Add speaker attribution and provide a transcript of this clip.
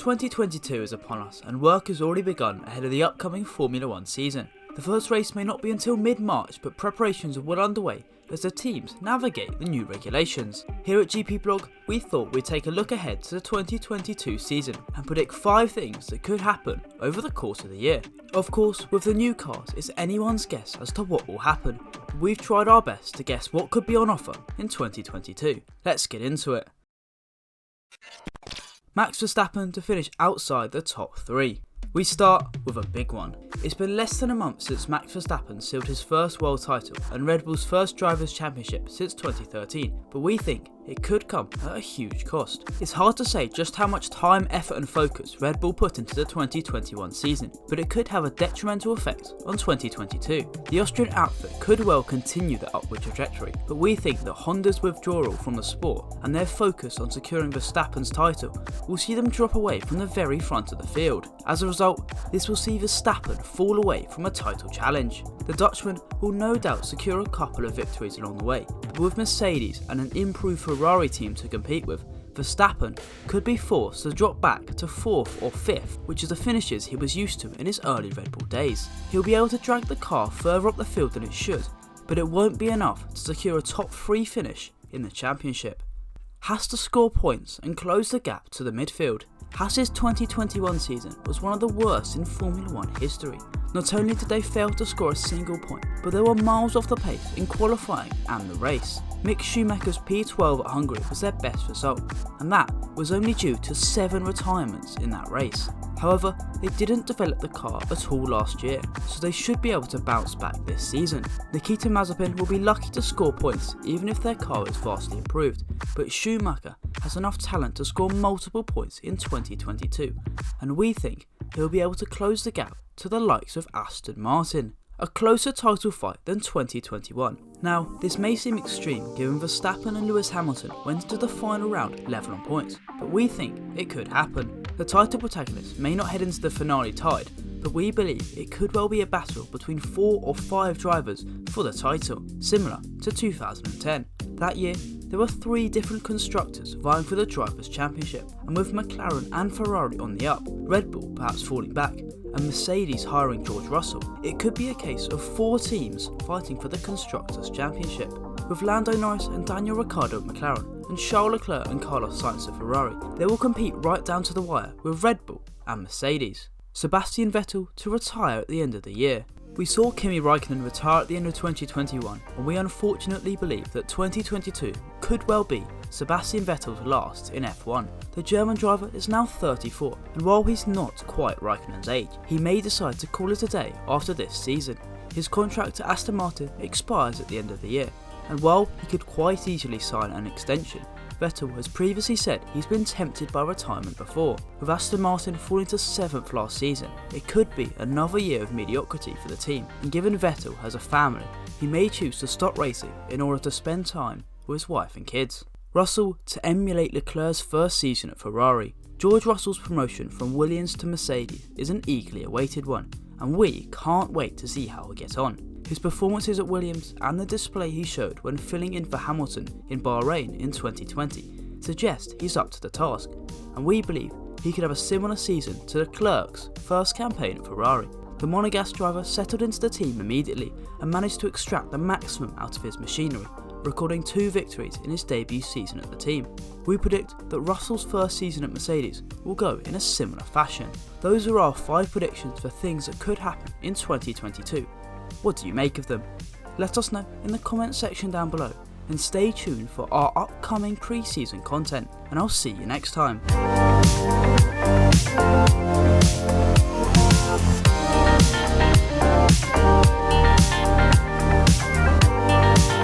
Speaker 1: 2022 is upon us and work has already begun ahead of the upcoming Formula 1 season. The first race may not be until mid-March, but preparations are well underway as the teams navigate the new regulations. Here at GP Blog, we thought we'd take a look ahead to the 2022 season and predict 5 things that could happen over the course of the year. Of course, with the new cars, it's anyone's guess as to what will happen. We've tried our best to guess what could be on offer in 2022. Let's get into it. Max Verstappen to finish outside the top 3. We start with a big one. It's been less than a month since Max Verstappen sealed his first world title and Red Bull's first Drivers' Championship since 2013, but we think it could come at a huge cost. It's hard to say just how much time, effort and focus Red Bull put into the 2021 season, but it could have a detrimental effect on 2022. The Austrian outfit could well continue the upward trajectory, but we think that Honda's withdrawal from the sport and their focus on securing Verstappen's title will see them drop away from the very front of the field. As a result, this will see Verstappen fall away from a title challenge. The Dutchman will no doubt secure a couple of victories along the way, but with Mercedes and an improved Ferrari team to compete with, Verstappen could be forced to drop back to 4th or 5th, which is the finishes he was used to in his early Red Bull days. He'll be able to drag the car further up the field than it should, but it won't be enough to secure a top 3 finish in the championship. Has to score points and close the gap to the midfield. Haas's 2021 season was one of the worst in Formula 1 history. Not only did they fail to score a single point, but they were miles off the pace in qualifying and the race. Mick Schumacher's P12 at Hungary was their best result, and that was only due to 7 retirements in that race. However, they didn't develop the car at all last year, so they should be able to bounce back this season. Nikita Mazepin will be lucky to score points even if their car is vastly improved, but Schumacher has enough talent to score multiple points in 2022, and we think he'll be able to close the gap to the likes of Aston Martin. A closer title fight than 2021. Now, this may seem extreme given Verstappen and Lewis Hamilton went into the final round level on points, but we think it could happen. The title protagonists may not head into the finale tied, but we believe it could well be a battle between 4 or 5 drivers for the title, similar to 2010. That year, there were 3 different constructors vying for the Drivers' Championship, and with McLaren and Ferrari on the up, Red Bull perhaps falling back, and Mercedes hiring George Russell, it could be a case of 4 teams fighting for the Constructors' Championship. With Lando Norris and Daniel Ricciardo at McLaren, and Charles Leclerc and Carlos Sainz at Ferrari, they will compete right down to the wire with Red Bull and Mercedes. Sebastian Vettel to retire at the end of the year. We saw Kimi Raikkonen retire at the end of 2021, and we unfortunately believe that 2022 could well be Sebastian Vettel's last in F1. The German driver is now 34, and while he's not quite Raikkonen's age, he may decide to call it a day after this season. His contract at Aston Martin expires at the end of the year, and while he could quite easily sign an extension, Vettel has previously said he's been tempted by retirement before. With Aston Martin falling to 7th last season, it could be another year of mediocrity for the team, and given Vettel has a family, he may choose to stop racing in order to spend time with his wife and kids. Russell to emulate Leclerc's first season at Ferrari. George Russell's promotion from Williams to Mercedes is an eagerly awaited one, and we can't wait to see how he'll get on. His performances at Williams and the display he showed when filling in for Hamilton in Bahrain in 2020 suggest he's up to the task, and we believe he could have a similar season to Leclerc's first campaign at Ferrari. The Monegasque driver settled into the team immediately and managed to extract the maximum out of his machinery, recording 2 victories in his debut season at the team. We predict that Russell's first season at Mercedes will go in a similar fashion. Those are our 5 predictions for things that could happen in 2022. What do you make of them? Let us know in the comments section down below, and stay tuned for our upcoming pre-season content, and I'll see you next time.